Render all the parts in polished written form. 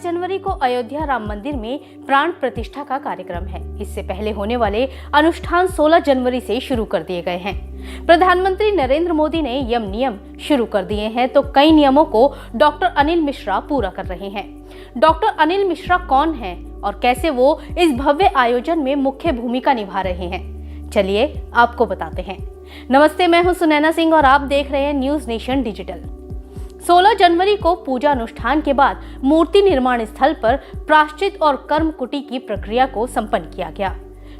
जनवरी को अयोध्या राम मंदिर में प्राण प्रतिष्ठा का कार्यक्रम है। इससे पहले होने वाले अनुष्ठान 16 जनवरी से शुरू कर दिए गए हैं। प्रधानमंत्री नरेंद्र मोदी ने यम नियम शुरू कर दिए हैं, तो कई नियमों को डॉक्टर अनिल मिश्रा पूरा कर रहे हैं। डॉक्टर अनिल मिश्रा कौन हैं और कैसे वो इस भव्य आयोजन में मुख्य भूमिका निभा रहे हैं, चलिए आपको बताते हैं। नमस्ते, मैं हूं सुनैना सिंह और आप देख रहे हैं न्यूज नेशन डिजिटल। 16 जनवरी को पूजा अनुष्ठान के बाद मूर्ति निर्माण स्थल पर प्रायश्चित और कर्म कुटी की प्रक्रिया को संपन्न किया गया।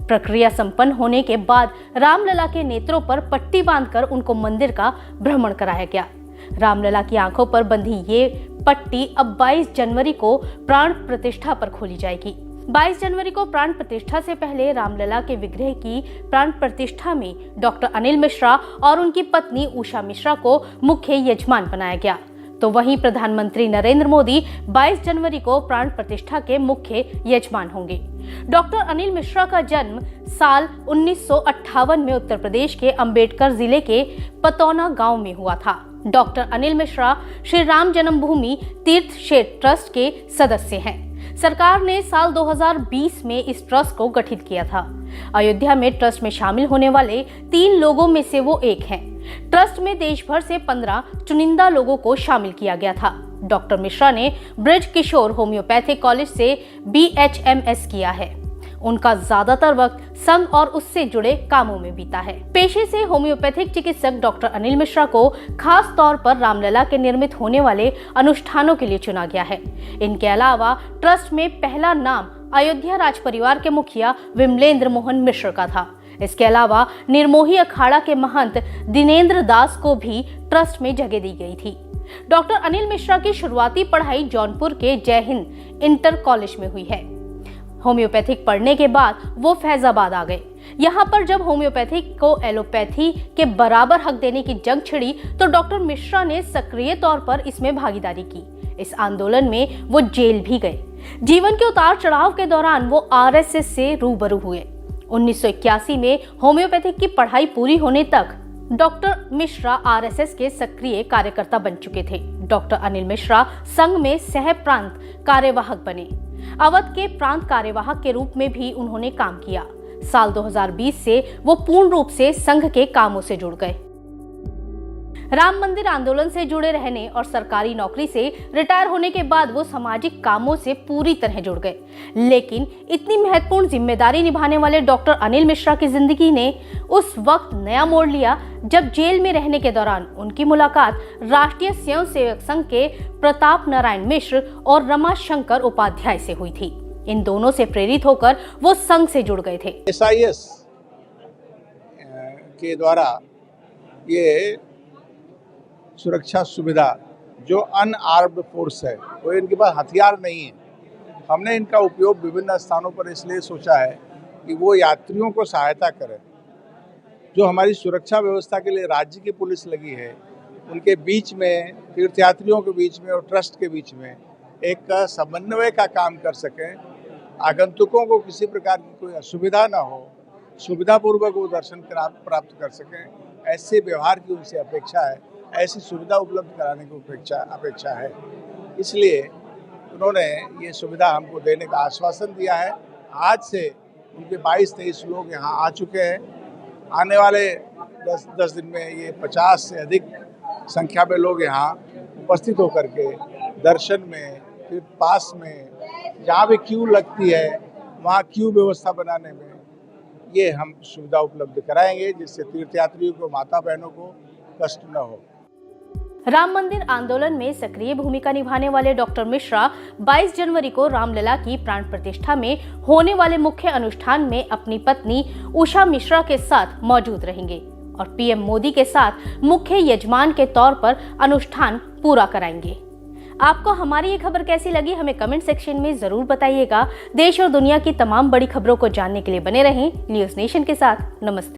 प्रक्रिया संपन्न होने के बाद रामलला के नेत्रों पर पट्टी बांधकर उनको मंदिर का भ्रमण कराया गया। रामलला की आंखों पर बंधी ये पट्टी अब 22 जनवरी को प्राण प्रतिष्ठा पर खोली जाएगी। 22 जनवरी को प्राण प्रतिष्ठा से पहले रामलला के विग्रह की प्राण प्रतिष्ठा में डॉक्टर अनिल मिश्रा और उनकी पत्नी उषा मिश्रा को मुख्य यजमान बनाया गया। तो वहीं प्रधानमंत्री नरेंद्र मोदी 22 जनवरी को प्राण प्रतिष्ठा के मुख्य यजमान होंगे। डॉक्टर अनिल मिश्रा का जन्म साल 1958 में उत्तर प्रदेश के अंबेडकर जिले के पतौना गांव में हुआ था। डॉक्टर अनिल मिश्रा श्री राम जन्मभूमि तीर्थ क्षेत्र ट्रस्ट के सदस्य हैं। सरकार ने साल 2020 में इस ट्रस्ट को गठित किया था। अयोध्या में ट्रस्ट में शामिल होने वाले 3 लोगों में से वो एक हैं। ट्रस्ट में देश भर से 15 चुनिंदा लोगों को शामिल किया गया था। डॉक्टर मिश्रा ने ब्रज किशोर होम्योपैथिक कॉलेज से BHMS किया है। उनका ज्यादातर वक्त संघ और उससे जुड़े कामों में बीता है। पेशे से होम्योपैथिक चिकित्सक डॉक्टर अनिल मिश्रा को खास तौर पर रामलला के निर्मित होने वाले अनुष्ठानों के लिए चुना गया है। इनके अलावा ट्रस्ट में पहला नाम अयोध्या राज परिवार के मुखिया विमलेंद्र मोहन मिश्र का था। इसके अलावा निर्मोही अखाड़ा के महंत दिनेंद्र दास को भी ट्रस्ट में जगह दी गई थी। डॉक्टर अनिल मिश्रा की शुरुआती पढ़ाई जौनपुर के जय हिंद इंटर कॉलेज में हुई है। होम्योपैथिक पढ़ने के बाद वो फैजाबाद आ गए। यहाँ पर जब होम्योपैथिक को एलोपैथी के बराबर हक देने की जंग छिड़ी तो डॉक्टर मिश्रा ने सक्रिय तौर पर इसमें भागीदारी की। इस आंदोलन में वो जेल भी गए। जीवन के उतार चढ़ाव के दौरान वो RSS से रूबरू हुए। 1981 में होम्योपैथिक की पढ़ाई पूरी होने तक डॉक्टर मिश्रा RSS के सक्रिय कार्यकर्ता बन चुके थे। डॉक्टर अनिल मिश्रा संघ में सह प्रांत कार्यवाहक बने। अवध के प्रांत कार्यवाहक के रूप में भी उन्होंने काम किया। साल 2020 से वो पूर्ण रूप से संघ के कामों से जुड़ गए। राम मंदिर आंदोलन से जुड़े रहने और सरकारी नौकरी से रिटायर होने के बाद वो सामाजिक कामों से पूरी तरह जुड़ गए। लेकिन इतनी महत्वपूर्ण जिम्मेदारी निभाने वाले डॉक्टर अनिल मिश्रा की जिंदगी ने उस वक्त नया मोड़ लिया जब जेल में रहने के दौरान उनकी मुलाकात राष्ट्रीय स्वयंसेवक संघ के प्रताप नारायण मिश्र और रमाशंकर उपाध्याय से हुई थी। इन दोनों से प्रेरित होकर वो संघ से जुड़ गए थे। SIS के द्वारा ये सुरक्षा सुविधा जो अनआर्म्ड फोर्स है, वो इनके पास हथियार नहीं है। हमने इनका उपयोग विभिन्न स्थानों पर इसलिए सोचा है कि वो यात्रियों को सहायता करें। जो हमारी सुरक्षा व्यवस्था के लिए राज्य की पुलिस लगी है, उनके बीच में, तीर्थयात्रियों के बीच में और ट्रस्ट के बीच में एक समन्वय का काम कर सकें। आगंतुकों को किसी प्रकार की कोई असुविधा ना हो, सुविधापूर्वक वो दर्शन प्राप्त कर सकें, ऐसे व्यवहार की उनसे अपेक्षा है, ऐसी सुविधा उपलब्ध कराने की अपेक्षा है। इसलिए उन्होंने ये सुविधा हमको देने का आश्वासन दिया है। आज से उनके 22-23 लोग यहाँ आ चुके हैं। आने वाले 10 दिन में ये 50 से अधिक संख्या में लोग यहाँ उपस्थित होकर के दर्शन में, फिर पास में, जहाँ भी क्यू लगती है वहाँ क्यू व्यवस्था बनाने में ये हम सुविधा उपलब्ध कराएंगे, जिससे तीर्थयात्रियों को, माता बहनों को कष्ट न हो। राम मंदिर आंदोलन में सक्रिय भूमिका निभाने वाले डॉक्टर मिश्रा 22 जनवरी को रामलला की प्राण प्रतिष्ठा में होने वाले मुख्य अनुष्ठान में अपनी पत्नी उषा मिश्रा के साथ मौजूद रहेंगे और PM मोदी के साथ मुख्य यजमान के तौर पर अनुष्ठान पूरा कराएंगे। आपको हमारी ये खबर कैसी लगी, हमें कमेंट सेक्शन में जरूर बताइएगा। देश और दुनिया की तमाम बड़ी खबरों को जानने के लिए बने रहें न्यूज नेशन के साथ। नमस्ते।